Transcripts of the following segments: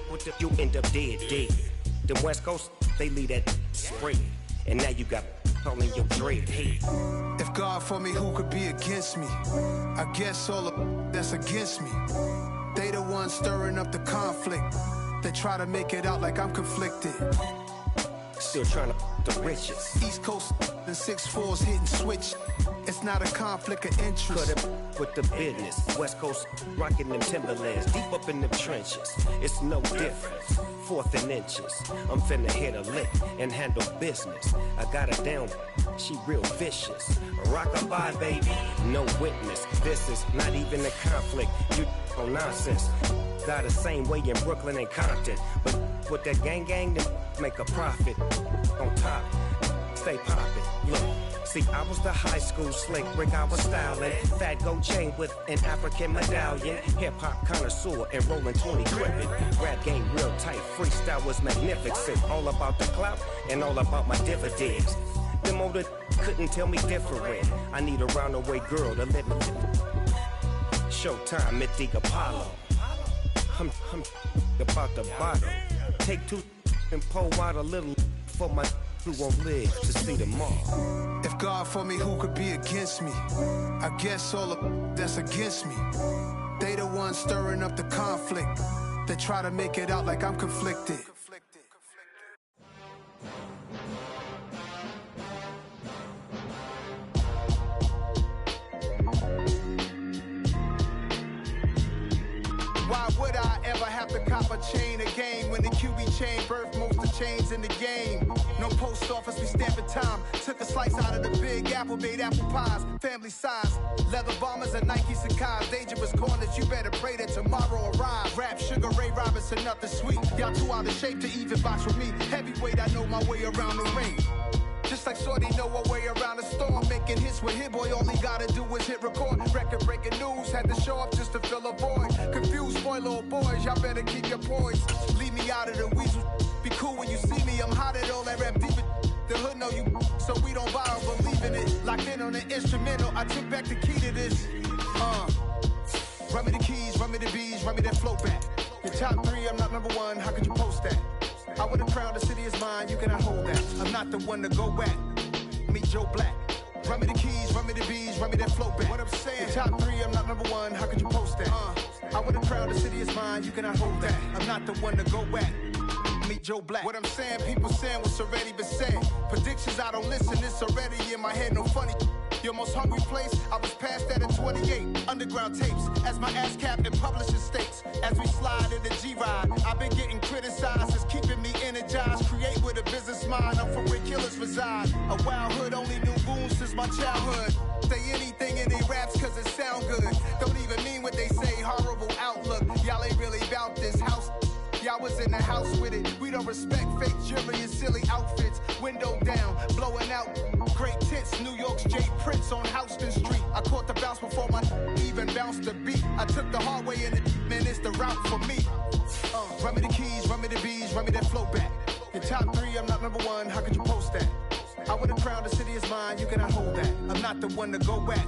what the you end up dead. The West Coast, they leave that spread. And now you got all in your dread head. If God for me, who could be against me? I guess all of that's against me. They the ones stirring up the conflict. They try to make it out like I'm conflicted. Still trying to the riches. East Coast and 6'4s hitting switch. It's not a conflict of interest. Cut up with the business. West Coast rocking them Timberlands, deep up in them trenches. It's no difference. 4th and inches. I'm finna hit a lick and handle business. I got her down. She real vicious. Rock-a-bye, baby. No witness. This is not even a conflict. You on nonsense. Got the same way in Brooklyn and Compton. But with that gang, then make a profit. On top, stay poppin'. Look, see, I was the high school slick Rick, I was styling. Fat gold chain with an African medallion. Hip-hop connoisseur and rolling 20 crippin'. Rap game real tight, freestyle was magnificent. All about the clout and all about my dividends. Them older couldn't tell me different. I need a roundaway girl to let me. Showtime, Mythic Apollo. I'm about the bottle. Take 2 and pour out a little for my who won't live to see them all. If God for me, who could be against me? I guess all of that's against me. They the ones stirring up the conflict. They try to make it out like I'm conflicted. Why would I ever have to cop a chain again when the QB chain birthed most of the chains in the game? No post office, we stamping time. Took a slice out of the big apple, made apple pies, family size. Leather bombers and Nike Sacai's. Dangerous corners, you better pray that tomorrow arrives. Rap, Sugar Ray Robinson, nothing sweet. Y'all too out of shape to even box with me. Heavyweight, I know my way around the ring. Just like Shorty know her way around the storm. Making hits with Hit Boy, all he gotta do is hit record. Record breaking news, had to show up just to fill a void. Confused boy, little boys, y'all better keep your poise. Leave me out of the weasel. Be cool when you see me, I'm hot at all that rap deep. The hood know you, so we don't borrow, believe in it. Locked in on the instrumental, I took back the key to this. Run me the keys, run me the bees, run me that flow back. Your top 3, I'm not number 1, how could you post that? I would've crowned the city is mine, you cannot hold that. I'm not the one to go back. Meet Joe Black. Run me the keys, run me the bees, run me that flow back. What I'm saying, your top 3, I'm not number 1, how could you post that? I would've crowned the city is mine, you cannot hold that. I'm not the one to go back. Meet Joe Black. What I'm saying, people saying what's already been said. Predictions, I don't listen, it's already in my head, no funny. Your most hungry place, I was past that at 28. Underground tapes, as my ass cap in publishing states. As we slide in the G-Ride, I've been getting criticized, it's keeping me energized. Create with a business mind, I'm from where killers reside. A wild hood, only knew goons since my childhood. Say anything in they raps cause it sound good. Don't even mean what they say, horrible outlook. Y'all ain't really about this house. Y'all was in the house with it. We don't respect fake jewelry and silly outfits. Window down, blowing out. Great tits, New York's J. Prince on Houston Street. I caught the bounce before my even bounced the beat. I took the hard way and man, it's the route for me. Run me the keys, run me the bees, run me that flow back. Your top 3, I'm not number 1, how could you post that? I would've crowned the city is mine, you cannot hold that. I'm not the one to go back.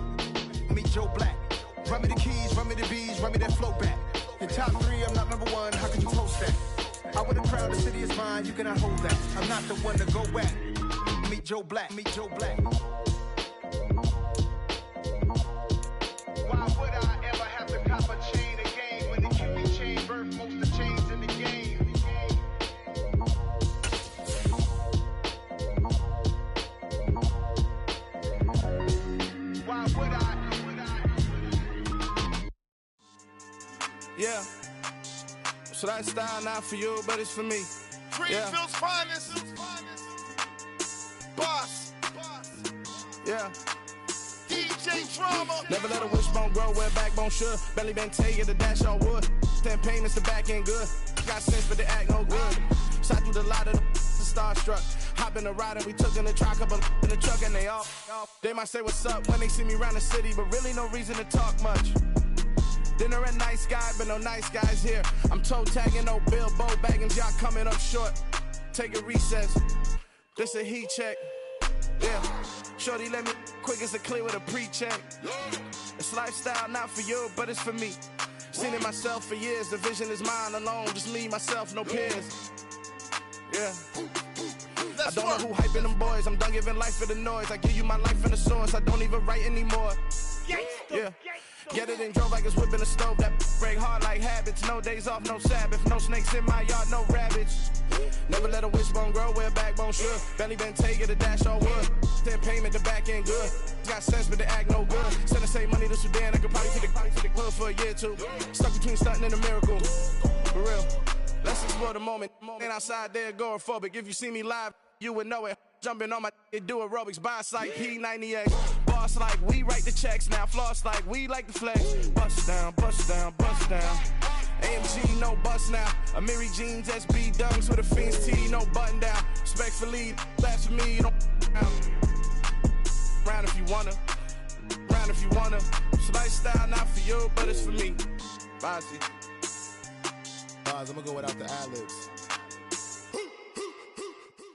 Meet Joe Black. Run me the keys, run me the bees, run me that flow back. Your top 3, I'm not number 1, how could you post that? I would've crowned the city is mine, you cannot hold that. I'm not the one to go back. Meet Joe Black, meet Joe Black. Why would I ever have to cop a chain again when the QB chain birthed most of the chains in the game? Why would I? Yeah. So that style not for you, but it's for me. Greenfield's finest. Boss. Yeah. DJ Drama. Never let a wishbone grow where a backbone should. Belly been taking the dash on wood. Then pain is the back end good. Got sense but they act no good. Shot through the lot of the starstruck. Hop in the ride and we took in the truck up in the truck and they all. They might say what's up when they see me around the city, but really no reason to talk much. Dinner at nice guy, but no nice guys here. I'm toe tagging, no Bilbo baggins, y'all coming up short. Take a recess. This a heat check. Yeah. Shorty let me quick as a clear with a pre-check. It's lifestyle not for you, but it's for me. Seen it myself for years. The vision is mine alone. Just me, myself, no peers. Yeah. I don't know who hyping them boys. I'm done giving life for the noise. I give you my life in the source. I don't even write anymore. Yeah. Get it and drove like it's whipping a stove. That break hard like habits. No days off, no Sabbath. No snakes in my yard, no rabbits. Never let a wishbone grow where a backbone should. Belly been take it, a dash on wood. Then payment, the back end good. Got sense, but the act no good. Send the same money to Sudan. I could probably feed the hood for a year or two. Stuck between stunting and a miracle. For real. Let's explore the moment. Ain't outside there agoraphobic. If you see me live, you would know it. Jumping on my do aerobics. Boss like P90X. Boss like we write the checks now. Floss like we like the flex. Bust down, bust down, bust down. AMG, no bust now. Amiri jeans, SB dunks with a Fiends T, no button down. Respectfully, that's for me, you don't round if you wanna. Round if you wanna. It's lifestyle, not for you, but it's for me. Bossy. I'm gonna go without the ad-libs.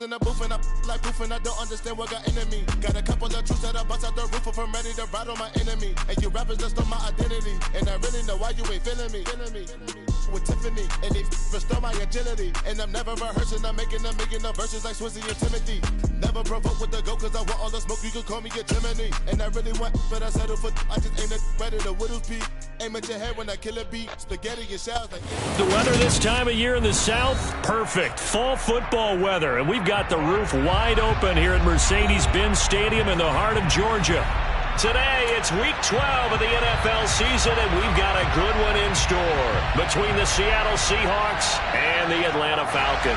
In the booth and I like proof and I don't understand what got into me. Got a couple of truths that I bust out the roof if I'm ready to ride on my enemy. And you rappers just stole my identity. And I really know why you ain't feeling me. With Tiffany, and they restore my agility. And I'm never rehearsing, I'm making a million of verses like Swizzy and Timothy. Never provoke with the go, cause I want all the smoke, you can call me a Gemini. And I really want, but I settle for, I just aim it better than Whittles P. Aim at your head when I kill a beat, spaghetti and shells like. The weather this time of year in the South, perfect. Fall football weather, and we've got the roof wide open here at Mercedes-Benz Stadium in the heart of Georgia. Today, it's Week 12 of the NFL season, and we've got a good one in store between the Seattle Seahawks and the Atlanta Falcons.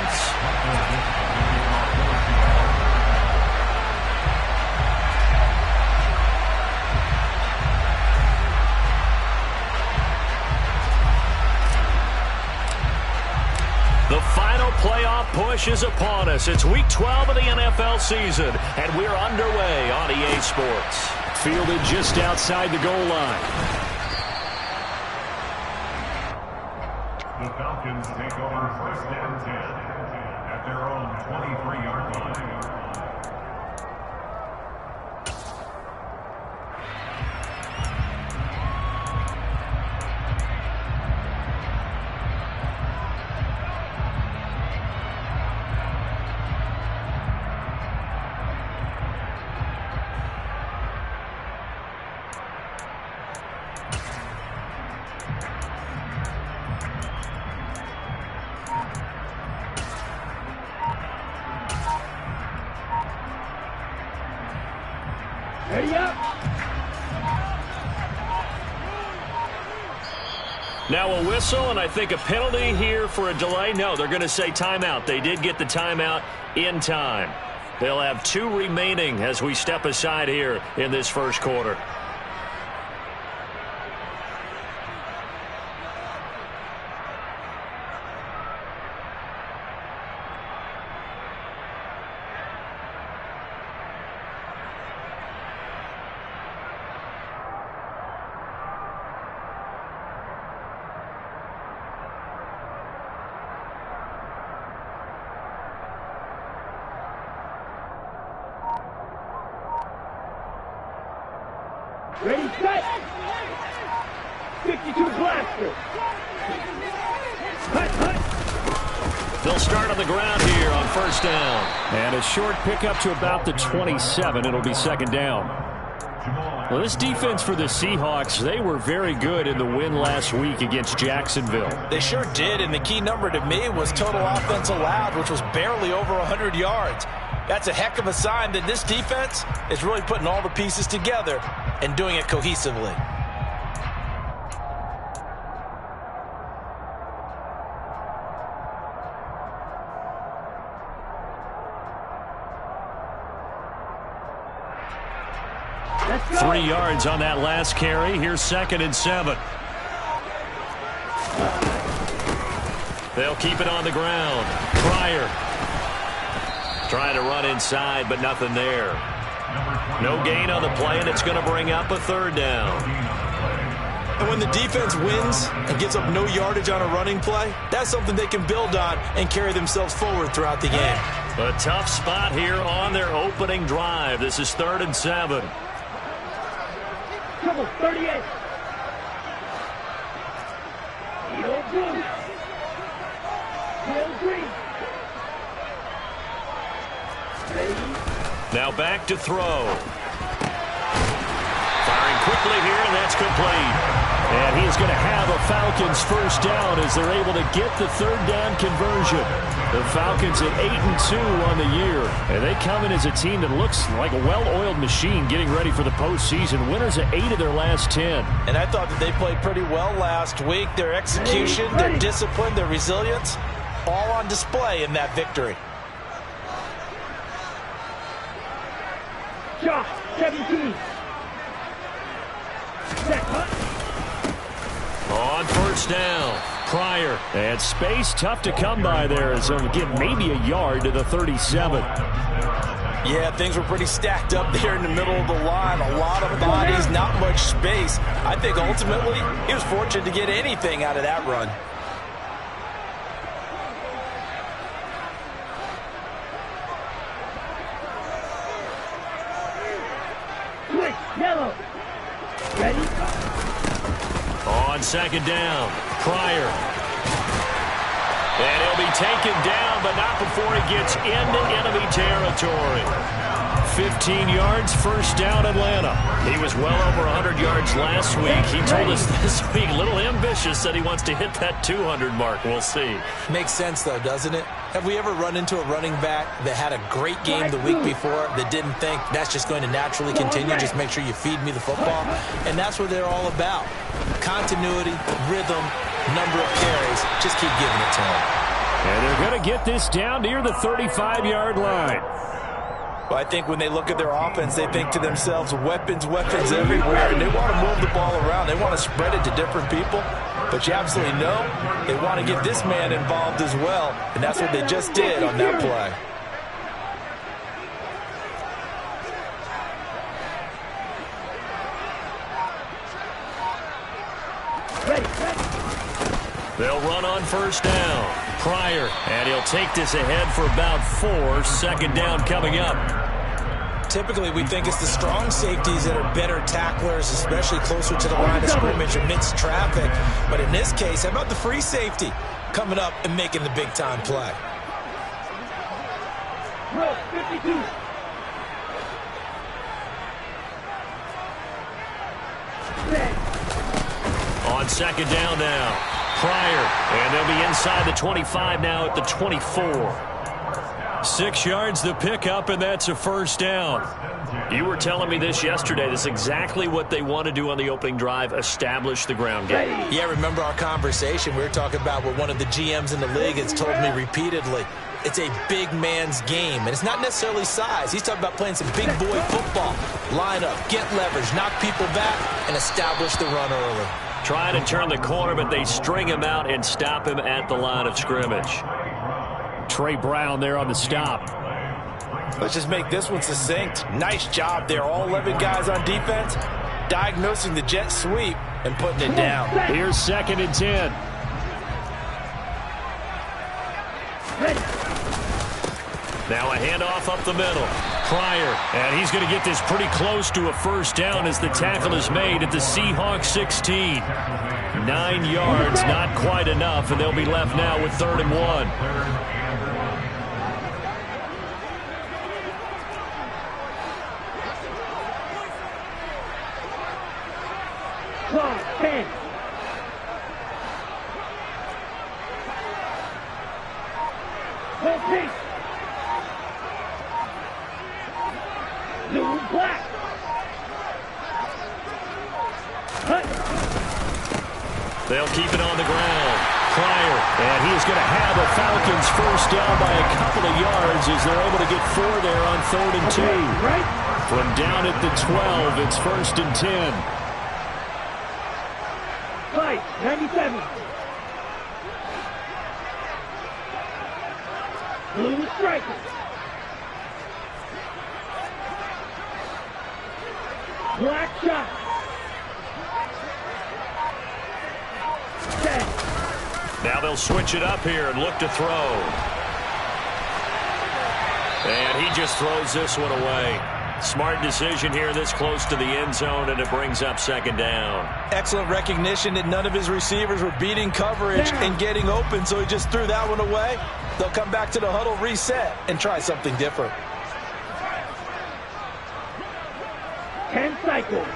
The final playoff push is upon us. It's Week 12 of the NFL season, and we're underway on EA Sports. Fielded just outside the goal line. The Falcons take over first and 10 at their own 23-yard line. Now a whistle, and I think a penalty here for a delay. No, they're going to say timeout. They did get the timeout in time. They'll have 2 remaining as we step aside here in this first quarter. Ready, set! 52 blaster! They'll start on the ground here on first down. And a short pickup to about the 27. It'll be second down. Well, this defense for the Seahawks, they were very good in the win last week against Jacksonville. They sure did, and the key number to me was total offense allowed, which was barely over 100 yards. That's a heck of a sign that this defense is really putting all the pieces together and doing it cohesively. Let's go. 3 yards on that last carry. Here's 2nd and 7. They'll keep it on the ground. Pryor trying to run inside, but nothing there. No gain on the play, and it's going to bring up a 3rd down. And when the defense wins and gives up no yardage on a running play, that's something they can build on and carry themselves forward throughout the game. A tough spot here on their opening drive. This is 3rd and 7. Trouble, 38. Now back to throw. Firing quickly here, and that's complete. And he's going to have a Falcons first down as they're able to get the third down conversion. The Falcons at 8-2 on the year. And they come in as a team that looks like a well-oiled machine getting ready for the postseason. Winners at 8 of their last 10. And I thought that they played pretty well last week. Their execution, their discipline, their resilience, all on display in that victory. Shot 17. On first down, Pryor. And space tough to come by there. So give maybe a yard to the 37. Yeah, things were pretty stacked up there in the middle of the line. A lot of bodies, not much space. I think ultimately he was fortunate to get anything out of that run. Yellow. Ready? On second down, Pryor. And he'll be taken down, but not before he gets into enemy territory. 15 yards, first down, Atlanta. He was well over 100 yards last week. He told us this week, a little ambitious, that he wants to hit that 200 mark. We'll see. Makes sense, though, doesn't it? Have we ever run into a running back that had a great game the week before that didn't think that's just going to naturally continue? Just make sure you feed me the football. And that's what they're all about. Continuity, rhythm, number of carries. Just keep giving it to them. And they're going to get this down near the 35-yard line. Well, I think when they look at their offense, they think to themselves, weapons, weapons everywhere. And they want to move the ball around. They want to spread it to different people. But you absolutely know they want to get this man involved as well. And that's what they just did on that play. They'll run on first down. Pryor, and he'll take this ahead for about 4. Second down coming up. Typically, we think it's the strong safeties that are better tacklers, especially closer to the line of scrimmage amidst traffic. But in this case, how about the free safety coming up and making the big-time play? 52. On second down now, Pryor, and they'll be inside the 25 now at the 24. 6 yards the pickup, and that's a first down. You were telling me this yesterday. This is exactly what they want to do on the opening drive, establish the ground game. Yeah, remember our conversation. We were talking about what one of the GMs in the league has told me repeatedly. It's a big man's game, and it's not necessarily size. He's talking about playing some big boy football. Line up, get leverage, knock people back, and establish the run early. Trying to turn the corner, but they string him out and stop him at the line of scrimmage. Trey Brown there on the stop. Let's just make this one succinct. Nice job there. All 11 guys on defense diagnosing the jet sweep and putting it down. Here's 2nd and 10. Now a handoff up the middle. Pryor, and he's going to get this pretty close to a first down as the tackle is made at the Seahawks 16. 9 yards, not quite enough, and they'll be left now with 3rd and 1. 10. Blue, black. They'll keep it on the ground. Pryor, and he's going to have a Falcons first down by a couple of yards as they're able to get 4 there on 3rd and 2. Right. From down at the 12, it's 1st and 10. Fight, 97. Blue striker. Black shot. 10. Now they'll switch it up here and look to throw. And he just throws this one away. Smart decision here this close to the end zone, and it brings up 2nd down. Excellent recognition that none of his receivers were beating coverage and getting open, so he just threw that one away. They'll come back to the huddle, reset, and try something different. 10 cycles.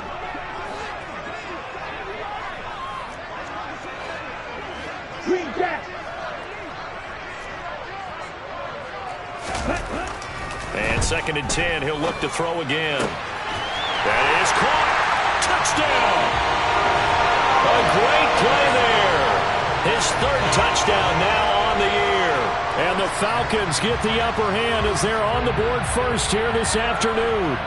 Green Jack. And 2nd and 10, he'll look to throw again. That is caught. Touchdown. A great play there. His 3rd touchdown now on the year. And the Falcons get the upper hand as they're on the board first here this afternoon.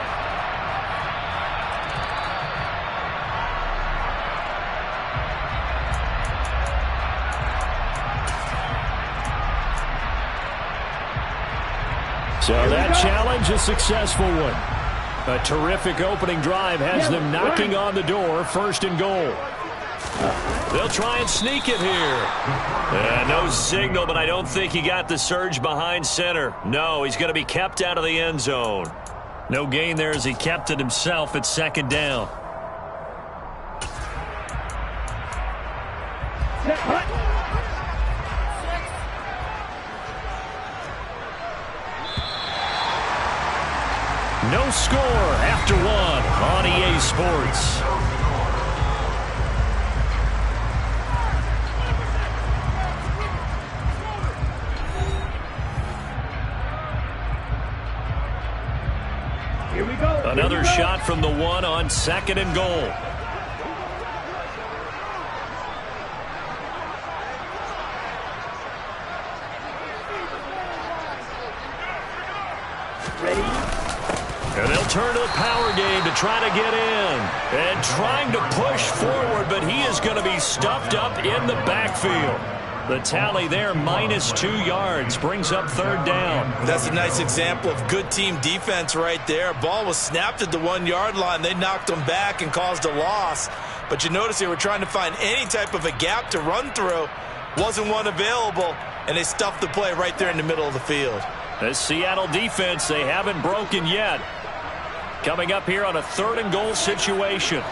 So that challenge, a successful one. A terrific opening drive has them knocking on the door, 1st and goal. They'll try and sneak it here. No signal, but I don't think he got the surge behind center. No, he's going to be kept out of the end zone. No gain there as he kept it himself at 2nd down. No score after 1 on EA Sports. Here we go. Another shot from the 1 on 2nd and goal. Ready? And they'll turn to the power game to try to get in. And trying to push forward, but he is going to be stuffed up in the backfield. The tally there, -2 yards, brings up 3rd down. That's a nice example of good team defense right there. Ball was snapped at the 1-yard line. They knocked him back and caused a loss. But you notice they were trying to find any type of a gap to run through. Wasn't one available, and they stuffed the play right there in the middle of the field. The Seattle defense, they haven't broken yet. Coming up here on a 3rd and goal situation.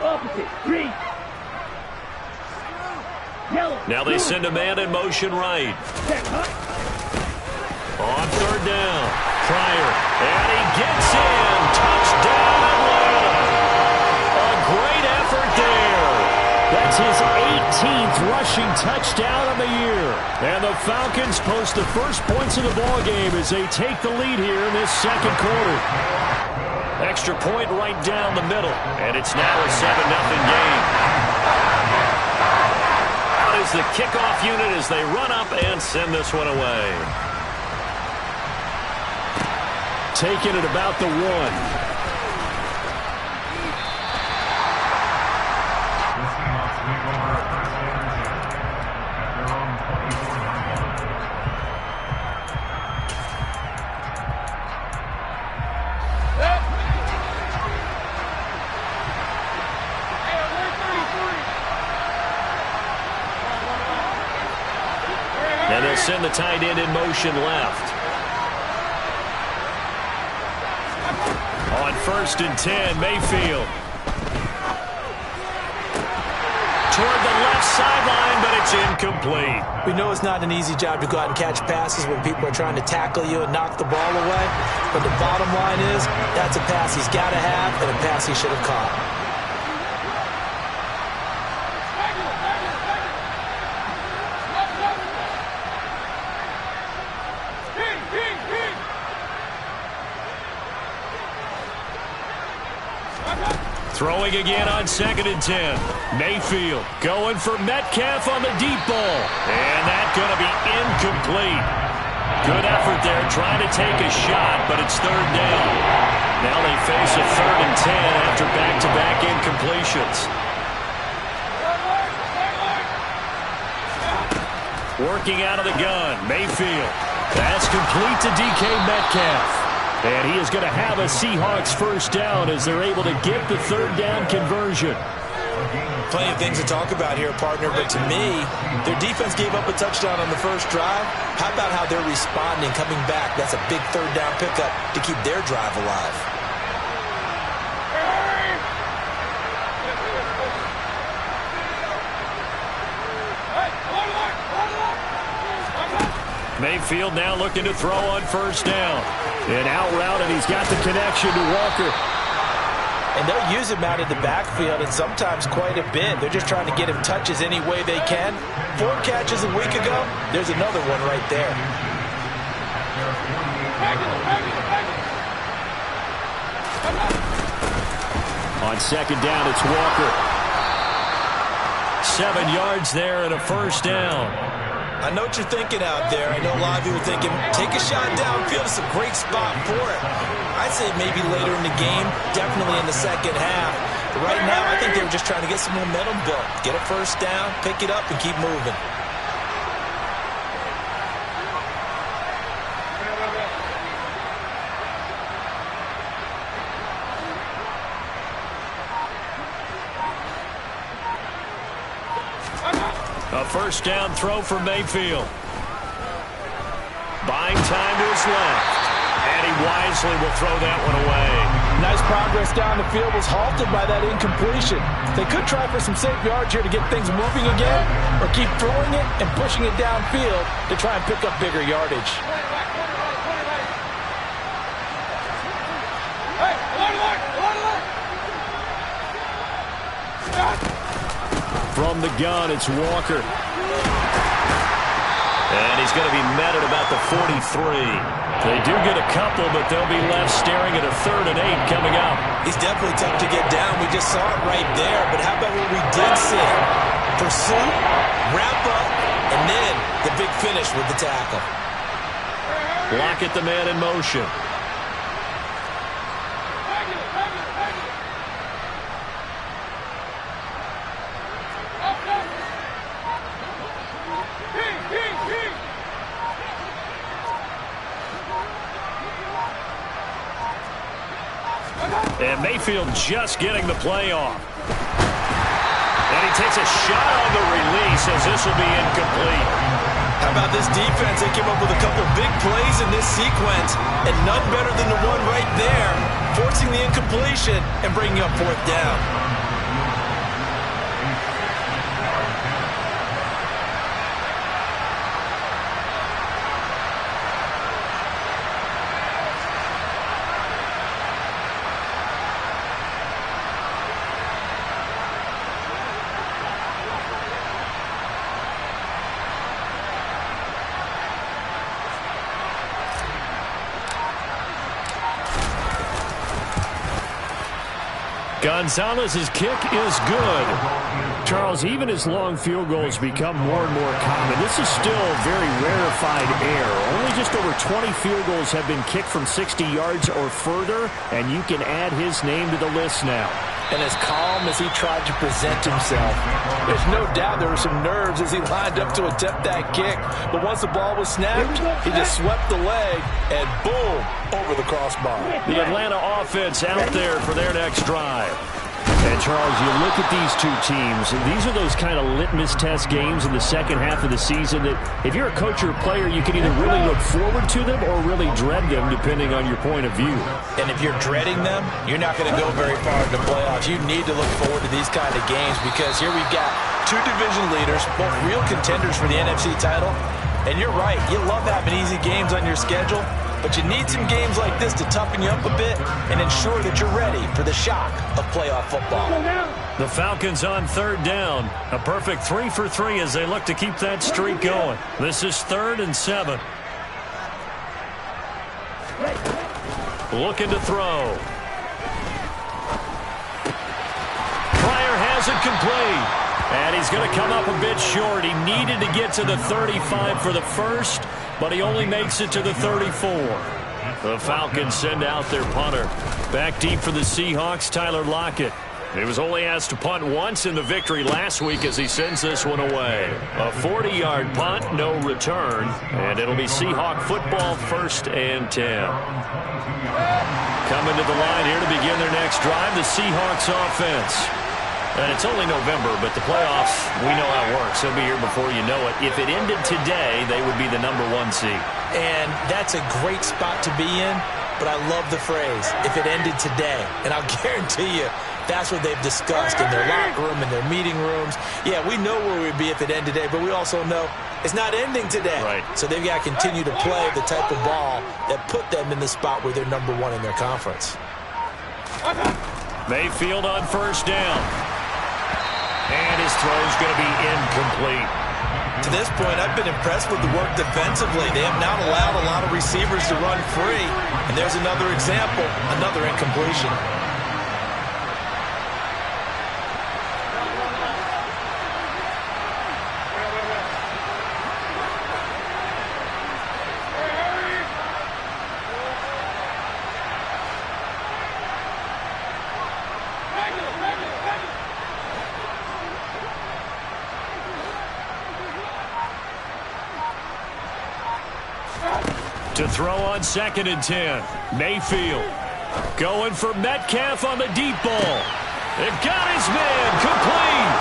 Opposite. Green. Yellow. Now they send a man in motion right. On 3rd down. Pryor. And he gets in. Touchdown Atlanta. A great effort there. That's his 18th rushing touchdown of the year. And the Falcons post the first points of the ballgame as they take the lead here in this 2nd quarter. Extra point right down the middle. And it's now a 7-0 game. Out is the kickoff unit as they run up and send this one away. Taking it about the 1. And they'll send the tight end in motion left. On 1st and 10, Mayfield. Toward the left sideline, but it's incomplete. We know it's not an easy job to go out and catch passes when people are trying to tackle you and knock the ball away. But the bottom line is, that's a pass he's got to have and a pass he should have caught. Throwing again on 2nd and 10. Mayfield going for Metcalf on the deep ball. And that's going to be incomplete. Good effort there trying to take a shot, but it's 3rd down. Now they face a 3rd and 10 after back-to-back incompletions. Working out of the gun, Mayfield. That's complete to DK Metcalf. And he is going to have a Seahawks 1st down as they're able to get the 3rd down conversion. Plenty of things to talk about here, partner, but to me, their defense gave up a touchdown on the first drive. How about how they're responding, coming back? That's a big 3rd down pickup to keep their drive alive. Mayfield now looking to throw on first down. An out route, and he's got the connection to Walker. And they'll use him out in the backfield, and sometimes quite a bit. They're just trying to get him touches any way they can. 4 catches a week ago. There's another one right there. On second down, it's Walker. 7 yards there and a first down. I know what you're thinking out there. I know a lot of you are thinking, take a shot downfield. It's a great spot for it. I'd say maybe later in the game, definitely in the second half. But right now, I think they were just trying to get some momentum built. Get a first down, pick it up, and keep moving. A first down throw for Mayfield. Buying time to his left. And he wisely will throw that one away. Nice progress down the field, was halted by that incompletion. They could try for some safe yards here to get things moving again, or keep throwing it and pushing it downfield to try and pick up bigger yardage. From the gun, it's Walker. And he's going to be met at about the 43. They do get a couple, but they'll be left staring at a 3rd and 8 coming up. He's definitely tough to get down. We just saw it right there. But how about what we did see? Pursuit, wrap up, and then the big finish with the tackle. Lockett, the man in motion. And Mayfield just getting the play off. And he takes a shot on the release as this will be incomplete. How about this defense? They came up with a couple big plays in this sequence, and none better than the one right there, forcing the incompletion and bringing up 4th down. Gonzalez's kick is good. Charles, even as long field goals become more and more common, this is still very rarefied air. Only just over 20 field goals have been kicked from 60 yards or further, and you can add his name to the list now. And as calm as he tried to present himself, there's no doubt there were some nerves as he lined up to attempt that kick. But once the ball was snapped, he just swept the leg, and boom, over the crossbar. The Atlanta offense out there for their next drive. And, Charles, you look at these two teams, and these are those kind of litmus test games in the second half of the season that if you're a coach or a player, you can either really look forward to them or really dread them, depending on your point of view. And if you're dreading them, you're not going to go very far in the playoffs. You need to look forward to these kind of games because here we've got 2 division leaders, both real contenders for the NFC title. And you're right, you love having easy games on your schedule, but you need some games like this to toughen you up a bit and ensure that you're ready for the shock of playoff football. The Falcons on 3rd down. A perfect 3 for 3 as they look to keep that streak going. This is 3rd and 7. Looking to throw. Pryor has it complete. And he's going to come up a bit short. He needed to get to the 35 for the first, but he only makes it to the 34. The Falcons send out their punter. Back deep for the Seahawks, Tyler Lockett. He was only asked to punt once in the victory last week as he sends this one away. A 40-yard punt, no return, and it'll be Seahawk football 1st and 10. Coming to the line here to begin their next drive, the Seahawks offense. And it's only November, but the playoffs, we know how it works. They'll be here before you know it. If it ended today, they would be the #1 seed. And that's a great spot to be in, but I love the phrase, if it ended today. And I'll guarantee you, that's what they've discussed in their locker room, in their meeting rooms. Yeah, we know where we'd be if it ended today, but we also know it's not ending today. Right. So they've got to continue to play the type of ball that put them in the spot where they're #1 in their conference. Mayfield on first down. And his throw's going to be incomplete. To this point, I've been impressed with the work defensively. They have not allowed a lot of receivers to run free. And there's another example, another incompletion. To throw on 2nd and 10. Mayfield going for Metcalf on the deep ball. They've got his man complete.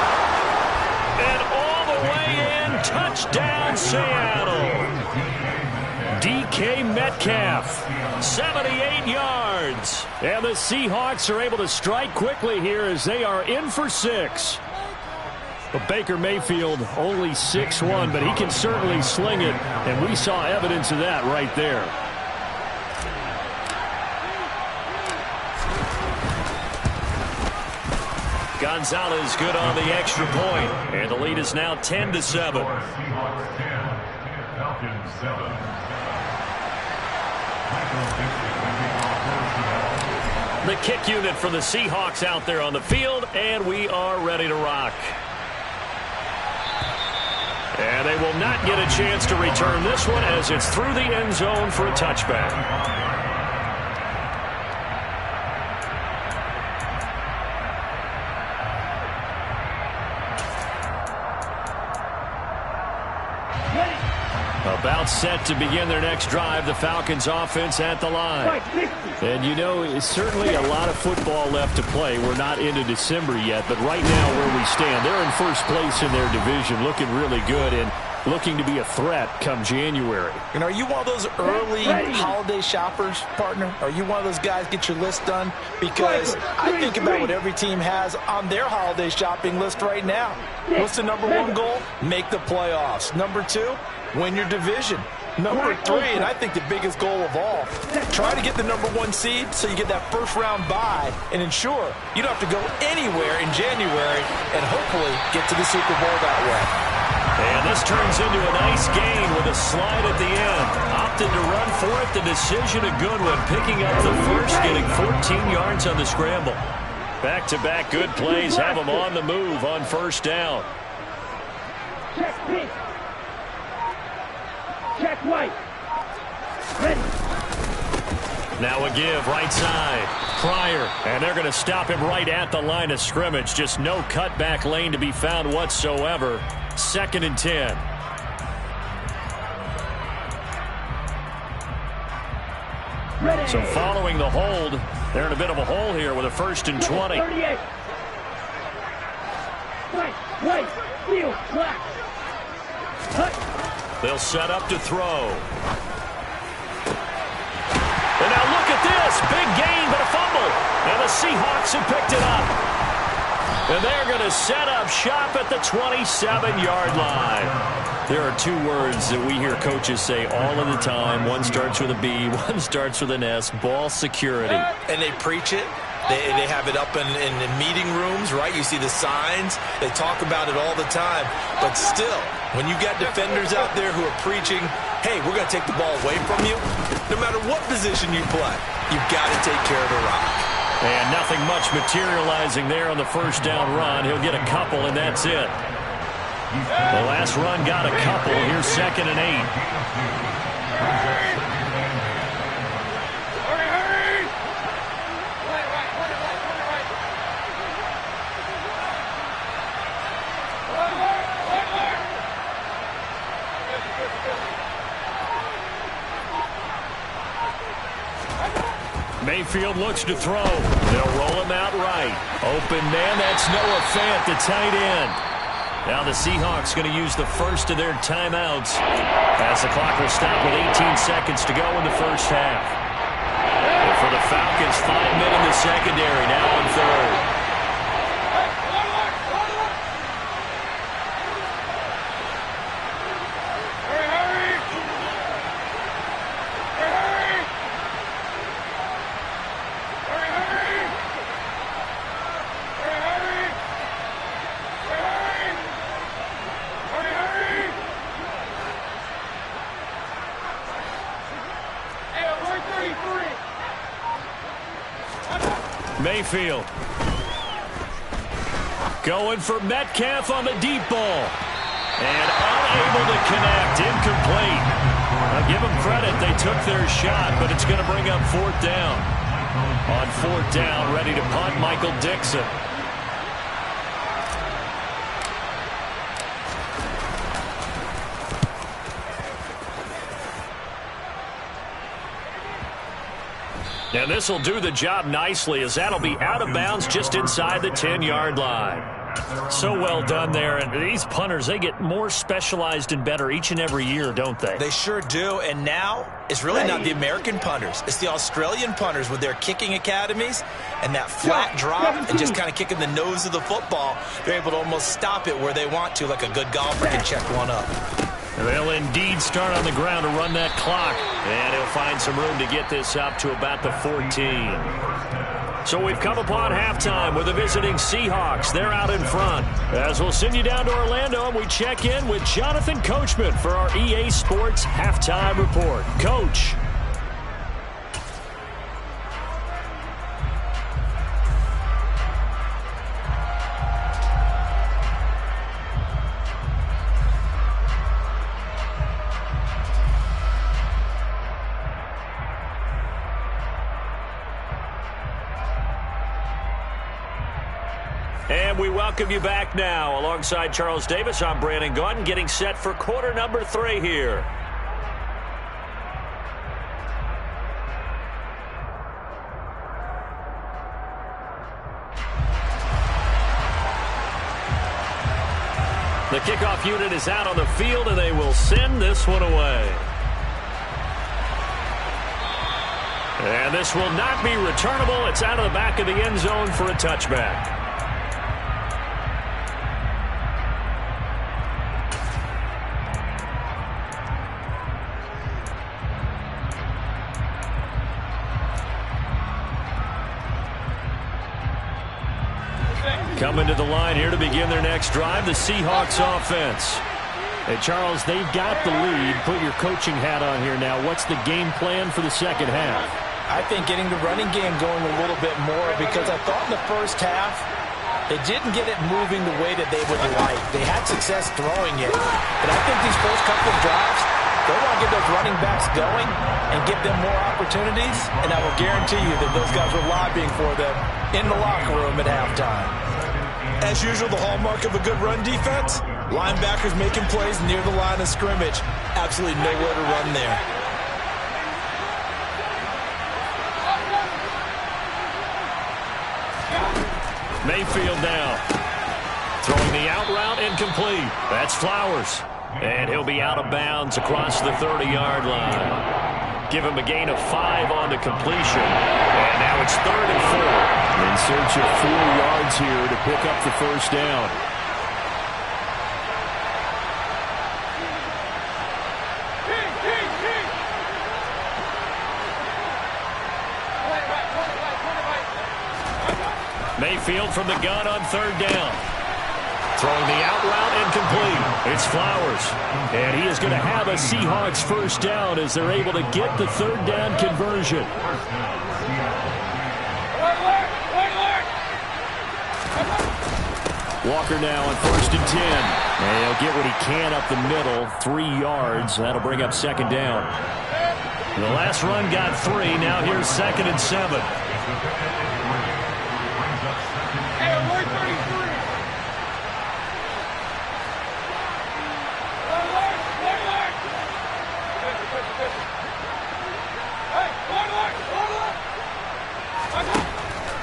And all the way in, touchdown Seattle. DK Metcalf, 78 yards. And the Seahawks are able to strike quickly here as they are in for 6. But Baker Mayfield only 6'1", but he can certainly sling it, and we saw evidence of that right there. Gonzalez good on the extra point, and the lead is now 10-7. Seahawks 10, Falcons 7. The kick unit for the Seahawks out there on the field, and we are ready to rock. And they will not get a chance to return this one as it's through the end zone for a touchback. About set to begin their next drive, the Falcons offense at the line. And you know, it's certainly a lot of football left to play. We're not into December yet, but right now where we stand, they're in first place in their division, looking really good and looking to be a threat come January. And are you one of those early holiday shoppers, partner? Are you one of those guys get your list done? Because I think about what every team has on their holiday shopping list right now. What's the #1 goal? Make the playoffs. #2, win your division. #3, and I think the biggest goal of all, try to get the #1 seed so you get that first-round bye and ensure you don't have to go anywhere in January and hopefully get to the Super Bowl that way. And this turns into a nice gain with a slide at the end. Opted to run for it. The decision a good one. Picking up the first, getting 14 yards on the scramble. Back-to-back good plays have them on the move on first down. Check pink. Check white. Ready. Now a give, right side. Pryor, and they're going to stop him right at the line of scrimmage. Just no cutback lane to be found whatsoever. 2nd and 10. Ready. So following the hold, they're in a bit of a hole here with a 1st and 20. 38. White, field, black. Cut. They'll set up to throw. And now look at this. Big gain, but a fumble. And the Seahawks have picked it up. And they're going to set up shop at the 27-yard line. There are 2 words that we hear coaches say all of the time. One starts with a B, one starts with an S. Ball security. And they preach it. They have it up in meeting rooms, right? You see the signs. They talk about it all the time. But still, when you got defenders out there who are preaching, hey, we're going to take the ball away from you, no matter what position you play, you've got to take care of the rock. And nothing much materializing there on the first down run. He'll get a couple, and that's it. The last run got a couple. Here's 2nd and 8. Mayfield looks to throw. They'll roll him out right. Open man, that's Noah Fant, the tight end. Now the Seahawks going to use the first of their timeouts as the clock will stop with 18 seconds to go in the first half. And for the Falcons, 5 men in the secondary, now on 3rd. Mayfield. Going for Metcalf on the deep ball. And unable to connect. Incomplete. Now give them credit. They took their shot, but it's going to bring up 4th down. On 4th down, ready to punt, Michael Dixon. And this will do the job nicely, as that'll be out of bounds just inside the 10-yard line. So well done there. And these punters, they get more specialized and better each and every year, don't they? They sure do. And now it's really not the American punters. It's the Australian punters with their kicking academies and that flat drop and just kind of kicking the nose of the football. They're able to almost stop it where they want to, like a good golfer can check one up. They'll indeed start on the ground to run that clock. And he'll find some room to get this up to about the 14. So we've come upon halftime with the visiting Seahawks. They're out in front. As we'll send you down to Orlando, and we check in with Jonathan Coachman for our EA Sports Halftime Report. Coach. And we welcome you back now. Alongside Charles Davis, I'm Brandon Gaudin, getting set for quarter number 3 here. The kickoff unit is out on the field, and they will send this one away. And this will not be returnable. It's out of the back of the end zone for a touchback. Coming to the line here to begin their next drive, the Seahawks offense. Hey, Charles, they've got the lead. Put your coaching hat on here now. What's the game plan for the second half? I think getting the running game going a little bit more, because I thought in the first half they didn't get it moving the way that they would like. They had success throwing it. But I think these first couple of drives, they want to get those running backs going and give them more opportunities. And I will guarantee you that those guys were lobbying for them in the locker room at halftime. As usual, the hallmark of a good run defense, linebackers making plays near the line of scrimmage. Absolutely nowhere to run there. Mayfield now. Throwing the out route, incomplete. That's Flowers. And he'll be out of bounds across the 30-yard line. Give him a gain of 5 on the completion. And now it's 3rd and 4. In search of 4 yards here to pick up the first down. Mayfield from the gun on 3rd down. Throwing the out route, incomplete. It's Flowers. And he is going to have a Seahawks first down as they're able to get the 3rd down conversion. Walker now on 1st and 10. And he'll get what he can up the middle, 3 yards. That'll bring up 2nd down. The last run got 3. Now here's 2nd and 7.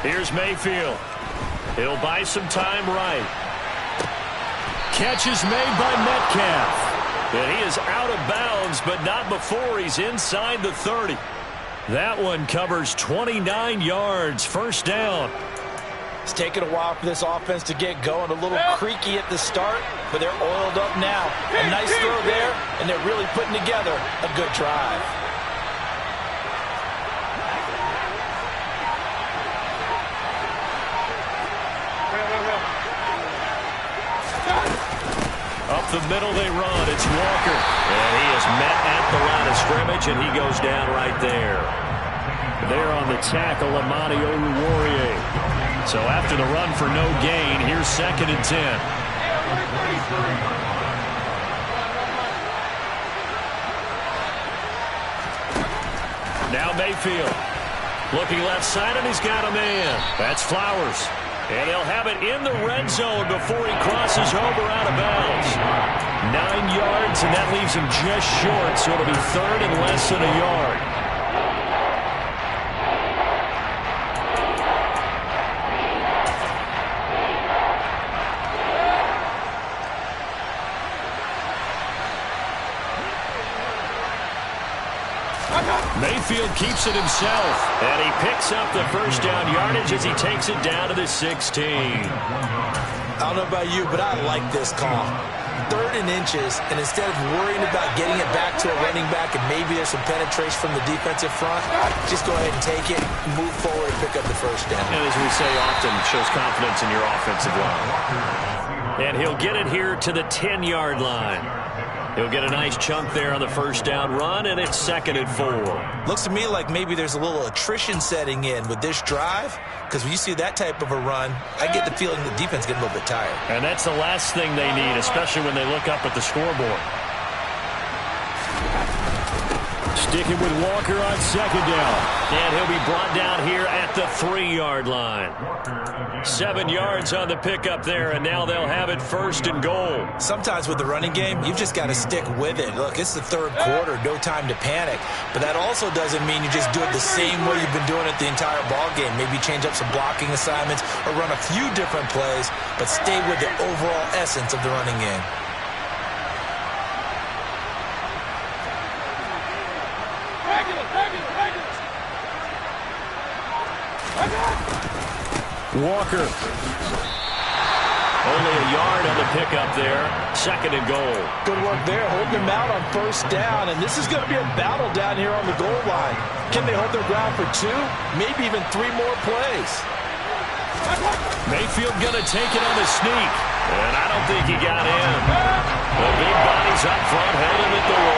Here's Mayfield. He'll buy some time right. Catch is made by Metcalf. And he is out of bounds, but not before he's inside the 30. That one covers 29 yards. First down. It's taken a while for this offense to get going. A little creaky at the start, but they're oiled up now. A nice throw there, and they're really putting together a good drive. Up the middle they run. It's Walker. And he is met at the line of scrimmage, and he goes down right there. There on the tackle, Amani Oruwariye. So after the run for no gain, here's 2nd and 10. Now Mayfield. Looking left side, and he's got a man. That's Flowers. And they'll have it in the red zone before he crosses over out of bounds. 9 yards, and that leaves him just short, so it'll be 3rd and less than a yard. Mayfield keeps it himself, and he picks up the first down yardage as he takes it down to the 16. I don't know about you, but I like this call. 3rd and inches, and instead of worrying about getting it back to a running back and maybe there's some penetration from the defensive front, just go ahead and take it, move forward, and pick up the first down. And as we say often, shows confidence in your offensive line. And he'll get it here to the 10-yard line. He'll get a nice chunk there on the first down run, and it's 2nd and 4. Looks to me like maybe there's a little attrition setting in with this drive, because when you see that type of a run, I get the feeling the defense getting a little bit tired. And that's the last thing they need, especially when they look up at the scoreboard. Sticking with Walker on 2nd down. And he'll be brought down here at the 3-yard line. 7 yards on the pickup there, and now they'll have it 1st and goal. Sometimes with the running game, you've just got to stick with it. Look, it's the 3rd quarter, no time to panic. But that also doesn't mean you just do it the same way you've been doing it the entire ball game. Maybe change up some blocking assignments or run a few different plays, but stay with the overall essence of the running game. Walker. Only a yard on the pickup there. 2nd and goal. Good work there, holding them out on 1st down, and this is going to be a battle down here on the goal line. Can they hold their ground for 2, maybe even 3 more plays? Mayfield going to take it on the sneak, and I don't think he got in. The big bodies up front held him at the 1.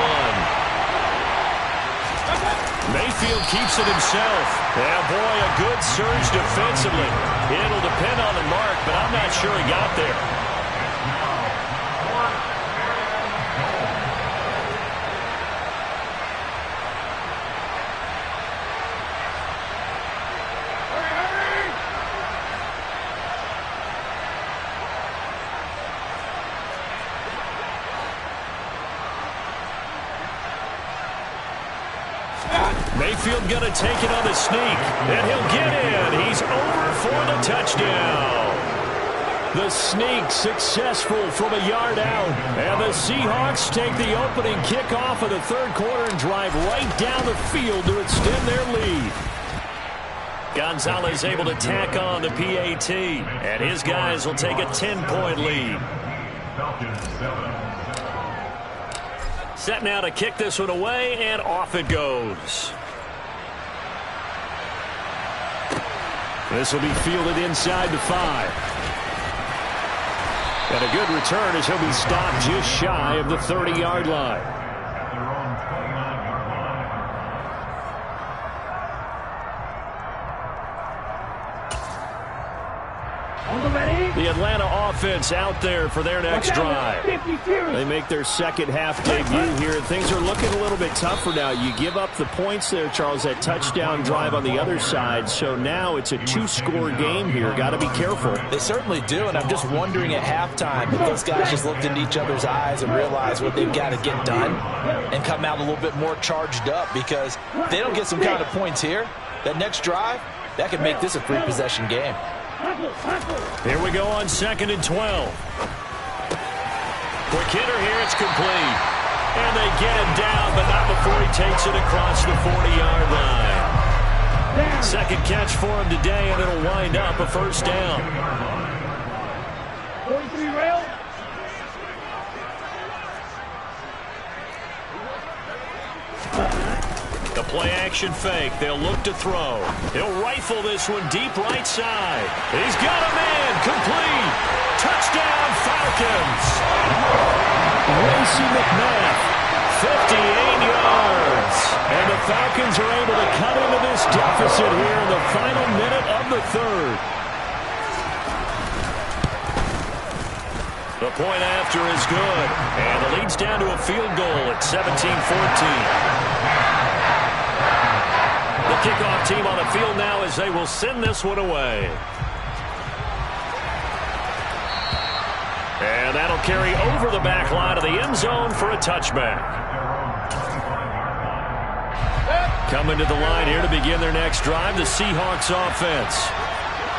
Mayfield keeps it himself. Yeah, boy, a good surge defensively. It'll depend on the mark, but I'm not sure he got there. Mayfield going to take it on the sneak, and he'll get in. He's over for the touchdown. The sneak successful from a yard out, and the Seahawks take the opening kickoff of the 3rd quarter and drive right down the field to extend their lead. Gonzalez able to tack on the PAT, and his guys will take a 10-point lead. Set now to kick this one away, and off it goes. This will be fielded inside the 5. And a good return as he'll be stopped just shy of the 30-yard line. The Atlanta offense out there for their next drive. They make their second half debut here, and things are looking a little bit tougher now. You give up the points there, Charles, that touchdown drive on the other side, so now it's a 2-score game here. Got to be careful. They certainly do, and I'm just wondering at halftime if those guys just looked into each other's eyes and realized what they've got to get done and come out a little bit more charged up, because if they don't get some kind of points here, that next drive, that could make this a 3-possession game. Here we go on 2nd and 12. Quick hitter here, it's complete. And they get him down, but not before he takes it across the 40-yard line. Second catch for him today, and it'll wind up a 1st down. 43 rail. The play-action fake. They'll look to throw. He'll rifle this one deep right side. He's got a man. Complete. Touchdown, Falcons. Racey McMath, 58 yards. And the Falcons are able to cut into this deficit here in the final minute of the third. The point after is good, and the lead's down to a field goal at 17-14. The kickoff team on the field now as they will send this one away. And that'll carry over the back line of the end zone for a touchback. Coming to the line here to begin their next drive, the Seahawks offense.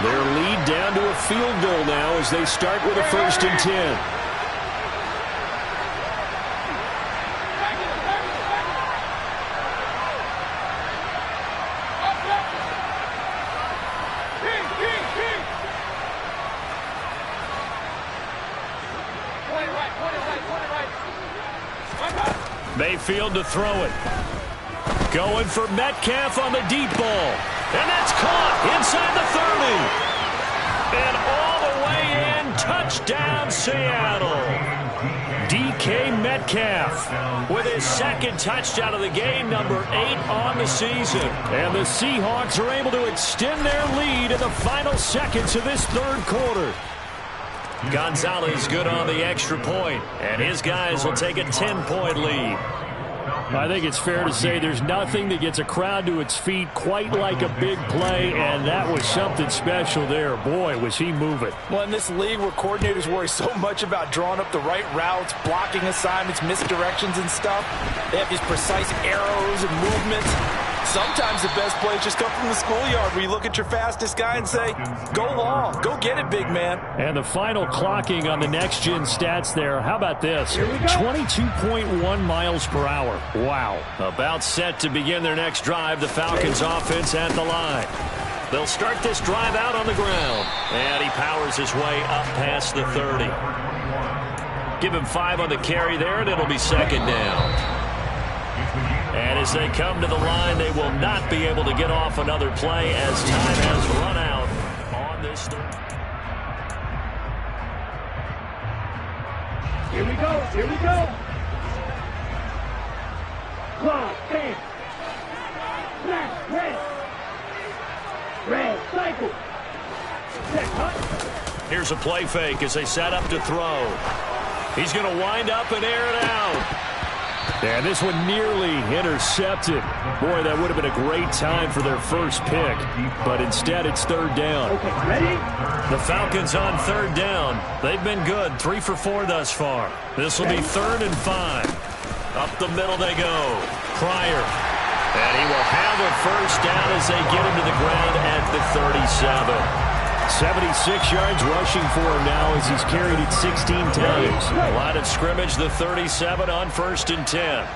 Their lead down to a field goal now as they start with a 1st and 10. Mayfield to throw it. Going for Metcalf on the deep ball. And that's caught inside the 30. And all the way in, touchdown Seattle. DK Metcalf with his 2nd touchdown of the game, number 8 on the season. And the Seahawks are able to extend their lead in the final seconds of this 3rd quarter. Gonzalez good on the extra point, and his guys will take a 10-point lead. I think it's fair to say there's nothing that gets a crowd to its feet quite like a big play, and that was something special there. Boy, was he moving. Well, in this league where coordinators worry so much about drawing up the right routes, blocking assignments, misdirections and stuff, they have these precise arrows and movements. Sometimes the best plays just come from the schoolyard where you look at your fastest guy and say, go long, go get it, big man. And the final clocking on the next-gen stats there, how about this? 22.1 miles per hour. Wow. About set to begin their next drive, the Falcons offense at the line. They'll start this drive out on the ground. And he powers his way up past the 30. Give him 5 on the carry there, and it'll be 2nd down. And as they come to the line, they will not be able to get off another play as time has run out on this. Here we go. Here we go. Clock, stand. Flash, red. Red, cycle. Set, hut. Here's a play fake as they set up to throw. He's going to wind up and air it out. And this one nearly intercepted. Boy, that would have been a great time for their first pick. But instead, it's 3rd down. Okay, ready? The Falcons on 3rd down. They've been good, 3 for 4 thus far. This will be 3rd and 5. Up the middle they go. Pryor. And he will have a 1st down as they get him to the ground at the 37. 76 yards rushing for him now as he's carried it 16 times. A line of scrimmage, the 37 on 1st and 10.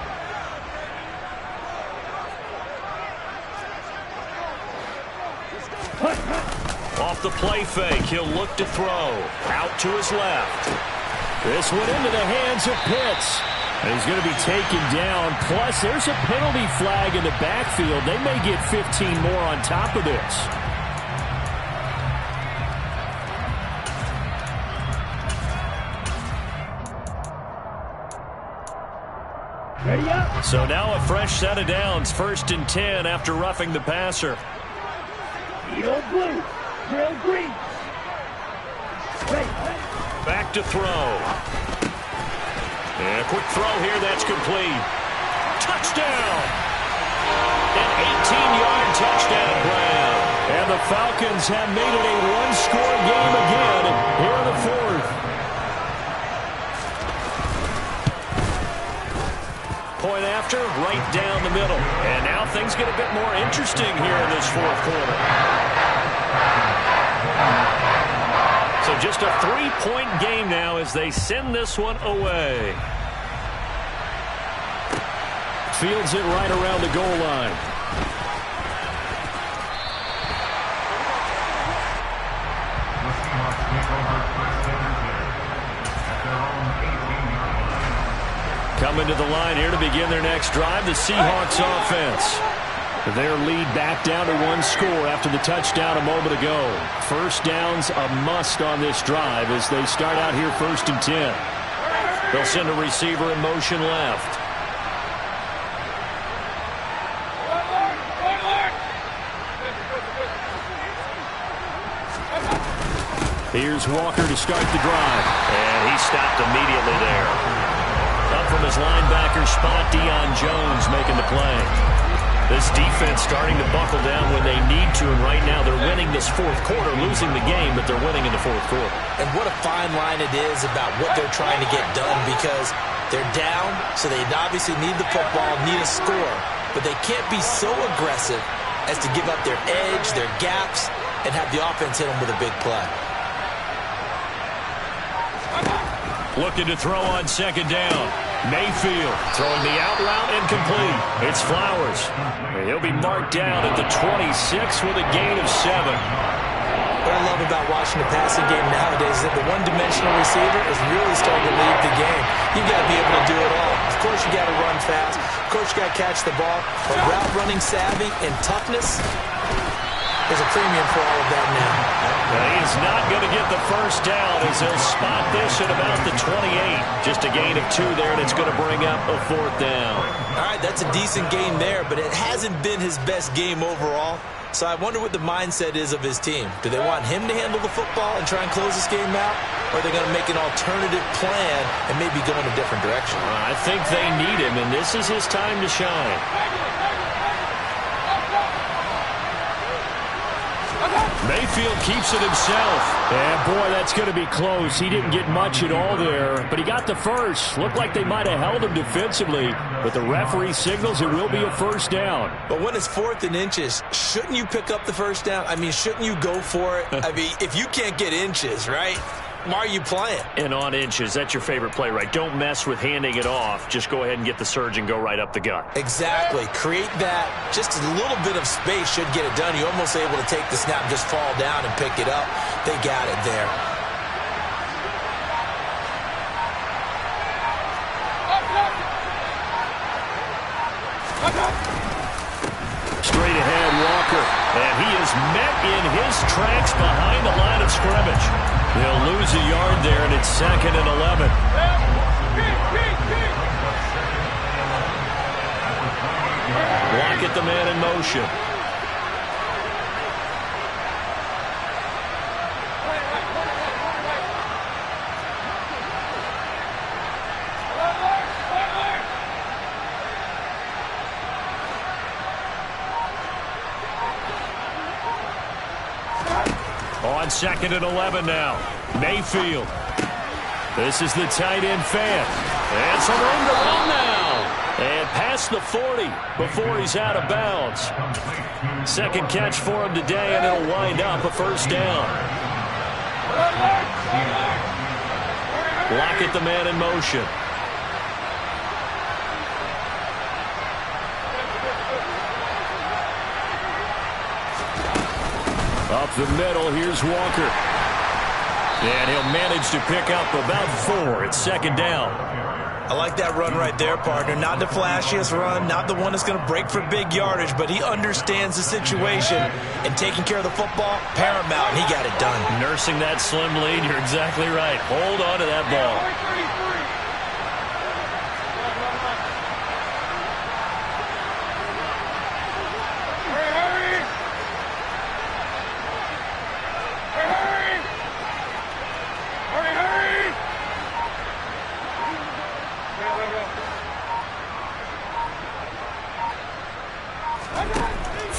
Off the play fake, he'll look to throw. Out to his left. This one into the hands of Pitts. And he's going to be taken down. Plus, there's a penalty flag in the backfield. They may get 15 more on top of this. Ready up. So now a fresh set of downs. 1st and 10 after roughing the passer. Field blue. Drill green. Ready. Back to throw. And a quick throw here. That's complete. Touchdown. An 18-yard touchdown grab. And the Falcons have made it a one-score game again here in the 4th. Point after, right down the middle. And now things get a bit more interesting here in this 4th quarter. So just a 3-point game now as they send this one away. Fields it right around the goal line. Coming to the line here to begin their next drive, the Seahawks offense. Their lead back down to 1 score after the touchdown a moment ago. 1st downs a must on this drive as they start out here 1st and 10. They'll send a receiver in motion left. Here's Walker to start the drive. And he stopped immediately there. Up from his linebacker spot, Deion Jones making the play. This defense starting to buckle down when they need to, and right now they're winning this fourth quarter, losing the game, but they're winning in the fourth quarter. And what a fine line it is about what they're trying to get done, because they're down, so they obviously need the football, need a score, but they can't be so aggressive as to give up their edge, their gaps, and have the offense hit them with a big play. Looking to throw on second down. Mayfield throwing the out route incomplete. It's Flowers. He'll be marked down at the 26 with a gain of 7. What I love about watching the passing game nowadays is that the one-dimensional receiver is really starting to lead the game. You've got to be able to do it all. Of course, you got to run fast. Of course, you got to catch the ball. But route running savvy and toughness, there's a premium for all of that now. He's not going to get the first down as he'll spot this at about the 28. Just a gain of 2 there, and it's going to bring up a 4th down. All right, that's a decent game there, but it hasn't been his best game overall. So I wonder what the mindset is of his team. Do they want him to handle the football and try and close this game out? Or are they going to make an alternative plan and maybe go in a different direction? I think they need him, and this is his time to shine. Mayfield keeps it himself. And, boy, that's going to be close. He didn't get much at all there, but he got the first. Looked like they might have held him defensively, but the referee signals it will be a first down. But when it's 4th and inches, shouldn't you pick up the first down? I mean, shouldn't you go for it? I mean, if you can't get inches, right, why are you playing? And on inches, that's your favorite play, right? Don't mess with handing it off. Just go ahead and get the surge and go right up the gut. Exactly. Create that. Just a little bit of space should get it done. You're almost able to take the snap, just fall down and pick it up. They got it there. Straight ahead, Walker. And he is met in his tracks behind the line of scrimmage. He'll lose a yard there, and it's 2nd and 11. Block at the man in motion. On 2nd and 11 now. Mayfield. This is the tight end fan. And some room to run now. And past the 40 before he's out of bounds. 2nd catch for him today, and it'll wind up a first down. Block at the man in motion. Up the middle, here's Walker. And he'll manage to pick up about 4. It's 2nd down. I like that run right there, partner. Not the flashiest run, not the one that's going to break for big yardage, but he understands the situation, and taking care of the football, paramount, and he got it done. Nursing that slim lead, you're exactly right. Hold on to that ball.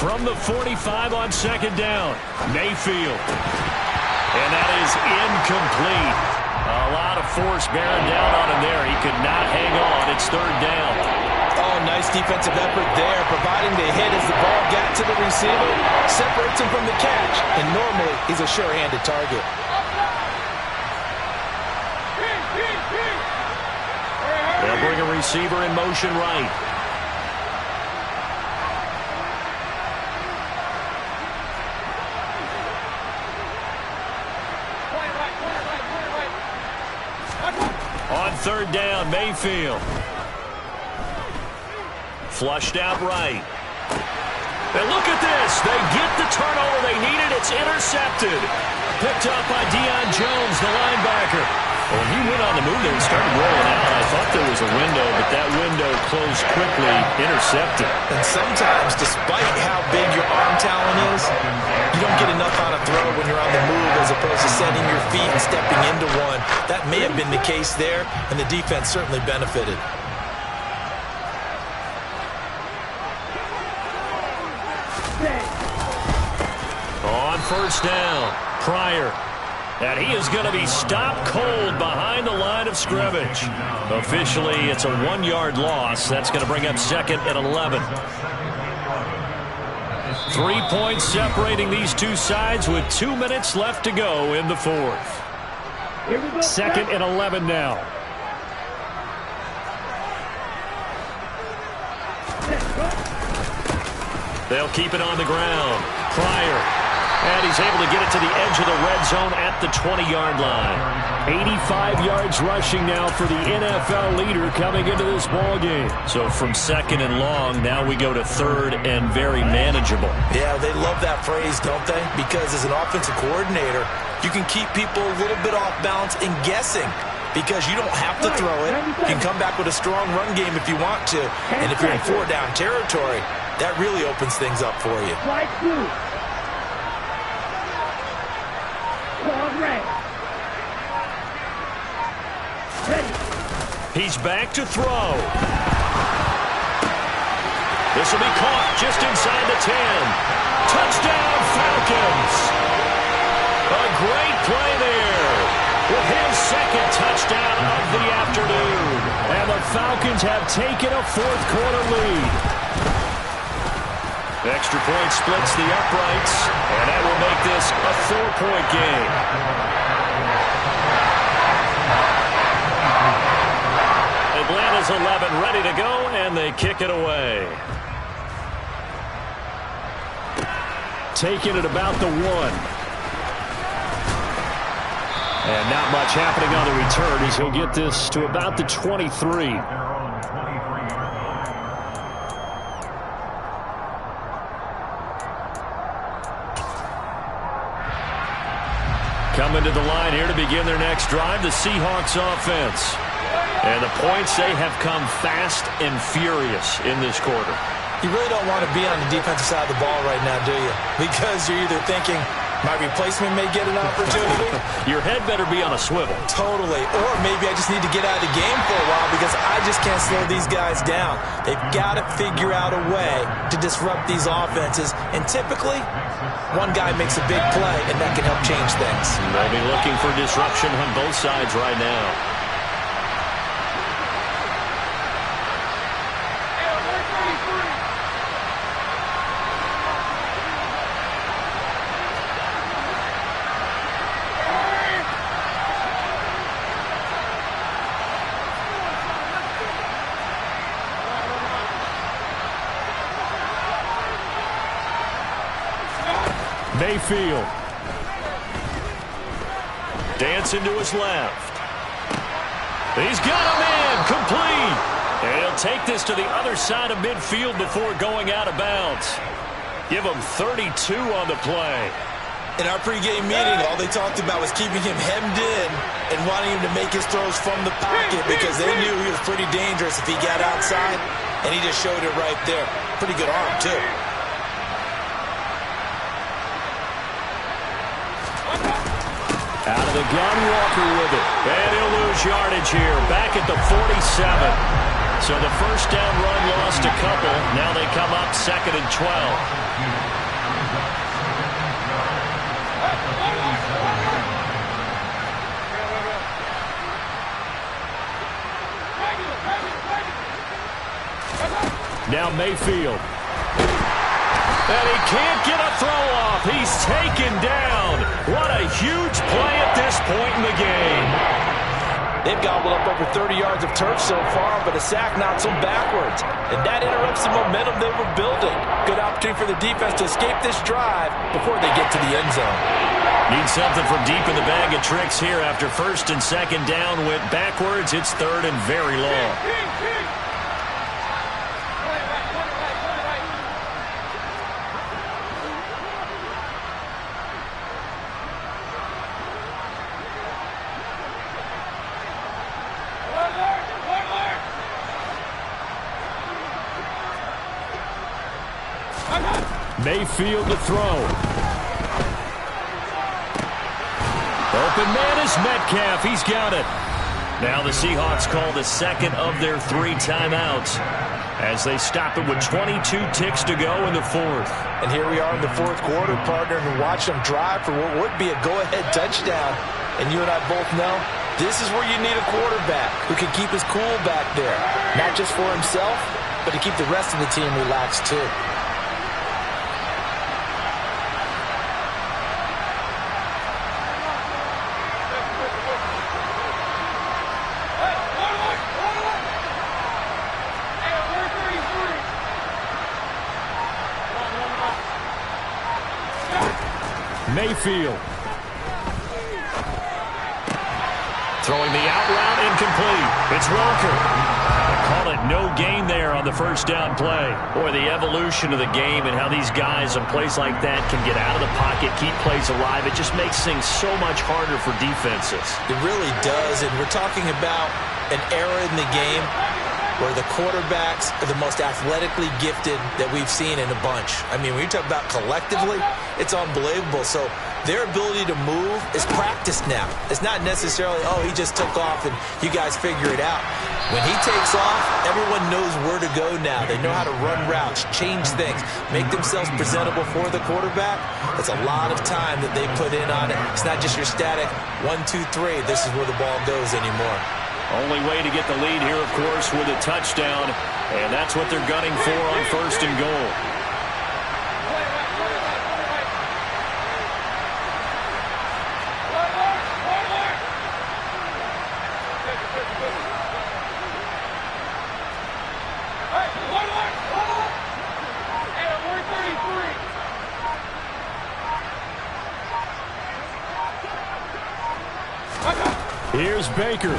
From the 45 on 2nd down, Mayfield. And that is incomplete. A lot of force bearing down on him there. He could not hang on. It's 3rd down. Oh, nice defensive effort there, providing the hit as the ball got to the receiver, separates him from the catch, and normally he's a sure-handed target. They'll bring a receiver in motion right. On 3rd down, Mayfield. Flushed out right. And look at this. They get the turnover they needed. It's intercepted. Picked up by Deion Jones, the linebacker. Well, he went on the move there and started rolling out. I thought there was a window, but that window closed quickly, intercepted. And sometimes, despite how big your arm talent is, you don't get enough on a throw when you're on the move as opposed to setting your feet and stepping into one. That may have been the case there, and the defense certainly benefited. On first down, Pryor. And he is going to be stopped cold behind the line of scrimmage. Officially, it's a 1-yard loss. That's going to bring up 2nd and 11. 3 points separating these two sides with 2 minutes left to go in the 4th. 2nd and 11 now. They'll keep it on the ground. Pryor. And he's able to get it to the edge of the red zone at the 20-yard line. 85 yards rushing now for the NFL leader coming into this ball game. So from 2nd and long, now we go to 3rd and very manageable. Yeah, they love that phrase, don't they? Because as an offensive coordinator, you can keep people a little bit off balance and guessing. Because you don't have to throw it. You can come back with a strong run game if you want to. And if you're in 4-down territory, that really opens things up for you. He's back to throw. This will be caught just inside the 10. Touchdown, Falcons. A great play there with his 2nd touchdown of the afternoon. And the Falcons have taken a 4th-quarter lead. Extra point splits the uprights, and that will make this a 4-point game. Atlanta's 11 ready to go, and they kick it away. Taking it about the 1. And not much happening on the return as he'll get this to about the 23. Coming to the line here to begin their next drive, the Seahawks offense. And the points, they have come fast and furious in this quarter. You really don't want to be on the defensive side of the ball right now, do you? Because you're either thinking, my replacement may get an opportunity. Your head better be on a swivel. Totally. Or maybe I just need to get out of the game for a while because I just can't slow these guys down. They've got to figure out a way to disrupt these offenses. And typically, one guy makes a big play, and that can help change things. They'll be looking for disruption on both sides right now. Mayfield. Dancing to his left. He's got a man complete. And he'll take this to the other side of midfield before going out of bounds. Give him 32 on the play. In our pregame meeting, all they talked about was keeping him hemmed in and wanting him to make his throws from the pocket because they knew he was pretty dangerous if he got outside, and he just showed it right there. Pretty good arm, too. Out of the gun, Walker with it. And he'll lose yardage here, back at the 47. So the first down run lost a couple. Now they come up 2nd and 12. Now Mayfield. And he can't get a throw off. He's taken down. What a huge play at this point in the game. They've gobbled up over 30 yards of turf so far, but a sack knocks them backwards. And that interrupts the momentum they were building. Good opportunity for the defense to escape this drive before they get to the end zone. Need something from deep in the bag of tricks here after 1st and 2nd down. Went backwards. It's 3rd and very long. Mayfield to throw. Open man is Metcalf. He's got it. Now the Seahawks call the second of their 3 timeouts as they stop it with 22 ticks to go in the fourth. And here we are in the fourth quarter, partner, and watch them drive for what would be a go-ahead touchdown. And you and I both know this is where you need a quarterback who can keep his cool back there. Not just for himself, but to keep the rest of the team relaxed too. Mayfield. Throwing the out route, incomplete. It's Walker. Call it no gain there on the first down play. Boy, the evolution of the game and how these guys in plays like that can get out of the pocket, keep plays alive, it just makes things so much harder for defenses. It really does, and we're talking about an era in the game where the quarterbacks are the most athletically gifted that we've seen in a bunch. I mean, when you talk about collectively, it's unbelievable. So their ability to move is practiced now. It's not necessarily, oh, he just took off and you guys figure it out. When he takes off, everyone knows where to go now. They know how to run routes, change things, make themselves presentable for the quarterback. That's a lot of time that they put in on it. It's not just your static 1, 2, 3. This is where the ball goes anymore. Only way to get the lead here, of course, with a touchdown. And that's what they're gunning for on first and goal. Here's Baker.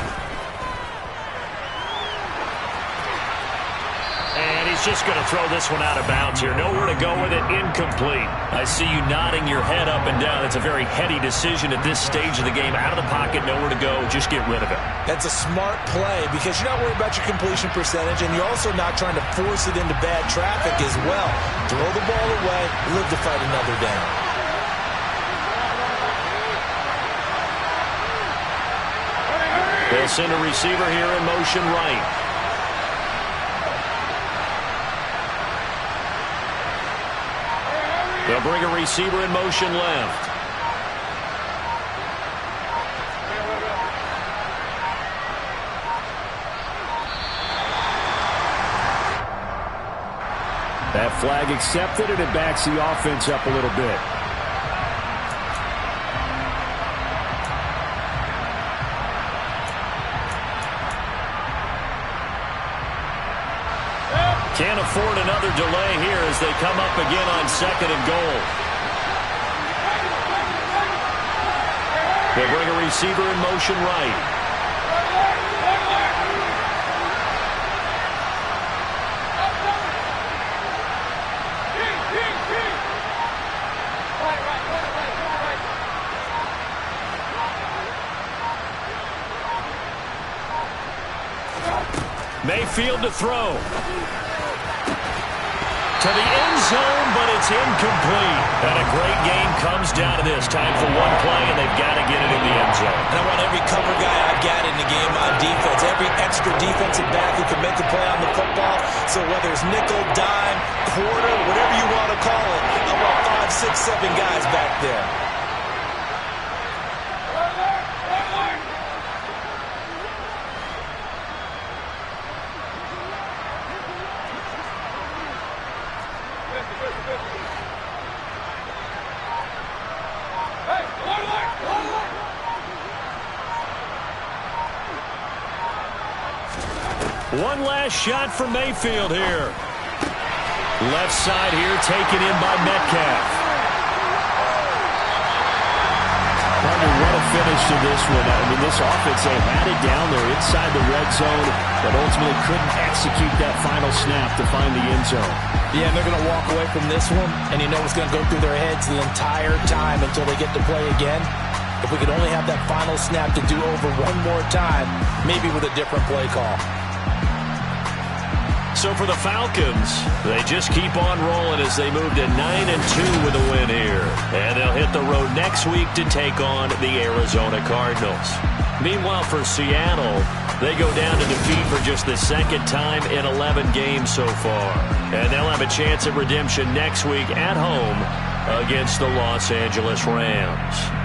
Just going to throw this one out of bounds here. Nowhere to go with it. Incomplete. I see you nodding your head up and down. It's a very heady decision at this stage of the game. Out of the pocket, nowhere to go. Just get rid of it. That's a smart play because you're not worried about your completion percentage, and you're also not trying to force it into bad traffic as well. Throw the ball away, live to fight another down. They'll send a receiver here in motion right. They'll bring a receiver in motion left. That flag accepted, and it backs the offense up a little bit. Can't afford another delay here as they come up again on second and goal. They'll bring a receiver in motion right. Mayfield to throw. To the end zone, but it's incomplete. And a great game comes down to this. Time for one play, and they've got to get it in the end zone. And I want every cover guy I've got in the game on defense, every extra defensive back who can make a play on the football. So whether it's nickel, dime, quarter, whatever you want to call it, I want 5, 6, 7 guys back there. One last shot for Mayfield here. Left side here, taken in by Metcalf. What a finish to this one. I mean, this offense, they had it down there inside the red zone, but ultimately couldn't execute that final snap to find the end zone. Yeah, and they're going to walk away from this one, and you know what's going to go through their heads the entire time until they get to play again. If we could only have that final snap to do over one more time, maybe with a different play call. So for the Falcons, they just keep on rolling as they move to 9-2 with a win here. And they'll hit the road next week to take on the Arizona Cardinals. Meanwhile, for Seattle, they go down to defeat for just the second time in 11 games so far. And they'll have a chance at redemption next week at home against the Los Angeles Rams.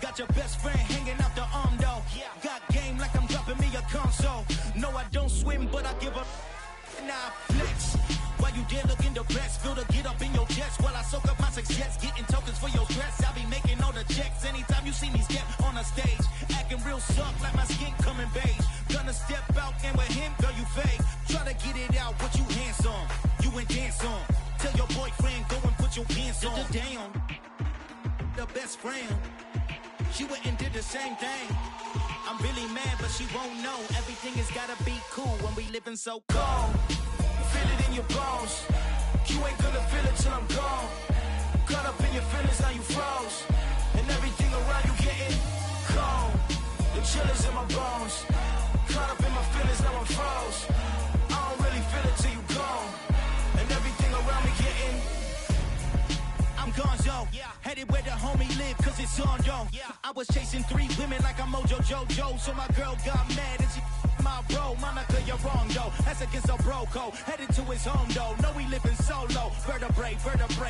Got your best friend hanging out the arm though. Got game like I'm dropping me a console. No, I don't swim, but I give up. Nah, flex. While you there looking the best, feel the get up in your chest while I soak up my success, getting tokens for your stress. I be making all the checks anytime you see me step on a stage, acting real soft like my skin coming beige. Gonna step out and with him, girl, you fake. Try to get it out, what you handsome, you ain't dance on. Tell your boyfriend go and put your pants on. Down, the best friend. She went and did the same thing. I'm really mad, but she won't know. Everything has gotta be cool when we living so cold. Feel it in your bones. You ain't gonna feel it till I'm gone. Caught up in your feelings, now you froze. And everything around you getting cold. The chill is in my bones. Caught up in my feelings, now I'm froze. I don't really feel it till you gone. And everything around me getting I'm gonzo, headed where the homie live, cause it's on, yo. I was chasing 3 women like I'm Mojo Jojo, so my girl got mad and she my bro. Monica, you're wrong, though. That's against a bro code. Headed to his home, though. No, we living solo. Vertebrae,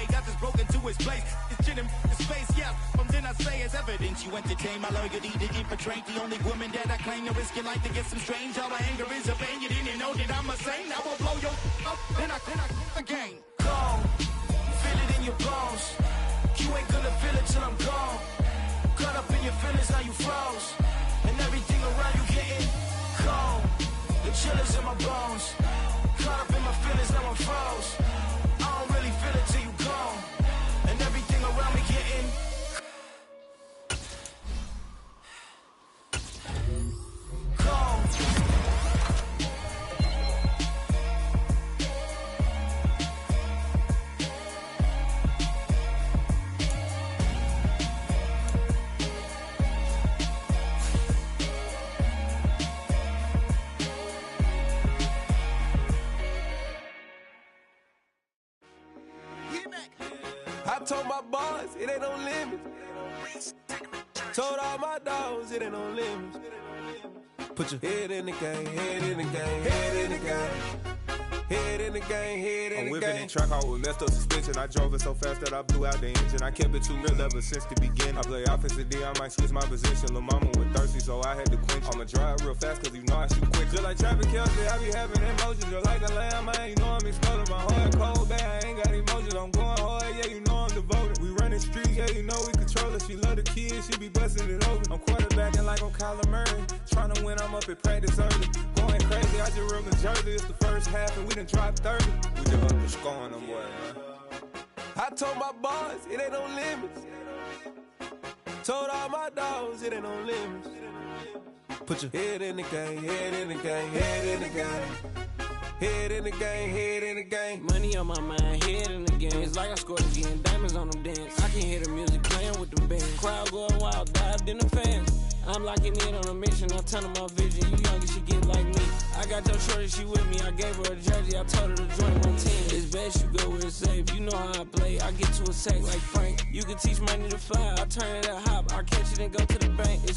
got this broken to his place. It's chin in his face, yeah. From then I say it's evidence you entertain my loyalty to infiltrate. The only woman that I claim to risk your life to get some strange. All my anger is a pain. You didn't know that I'm a saint. I will blow your up, then I again. Go. Feel it in your bones. You ain't gonna feel it till I'm gone. Caught up in your feelings, now you froze. And everything around you getting cold. The chill is in my bones. Caught up in my feelings, now I told my boys, it ain't no limits. Told all my dogs, it ain't no limits. Put your head in the game, head in the game, head in the game. Head in the game, head in the game. I'm whipping in track out with messed up suspension. I drove it so fast that I blew out the engine. I kept it too real ever since the beginning. I play offensive D, I might switch my position. Lil' mama was thirsty, so I had to quench. I'ma drive real fast, cause you know I shoot quick. Just like Travis Kelce, I be having emotions. Just like a lamb, man, you know I'm exploding. My heart cold, bad, I ain't got emotions. I'm going hard, yeah, you know I'm devoted. We running streets, yeah, you know we control it. She love the kids, she be busting it over. I'm quarterbacking like I'm Kyler Murray. Trying to win, I'm up at practice early. Going crazy, I just real the jersey. It's the first half, and we done dropped 30. We just up to scoring them, boy, man. I told my boys, it ain't no limits. Told all my dogs, it ain't no limits. Put your head in the game, head in the game, head in the game. Head in the game, head in the game. Money on my mind, head in the game. It's like I scored again, diamonds on them dance. I can hear the music playing with the band. Crowd going wild, dived in the fans. I'm locking in on a mission, I'm telling my vision. You young and she get like me. I got your shorty, she with me. I gave her a jersey, I told her to join my team. It's best you go where it's safe. You know how I play. I get to a sack like Frank. You can teach money to fly. I turn it up hop. I catch it and go to the bank. It's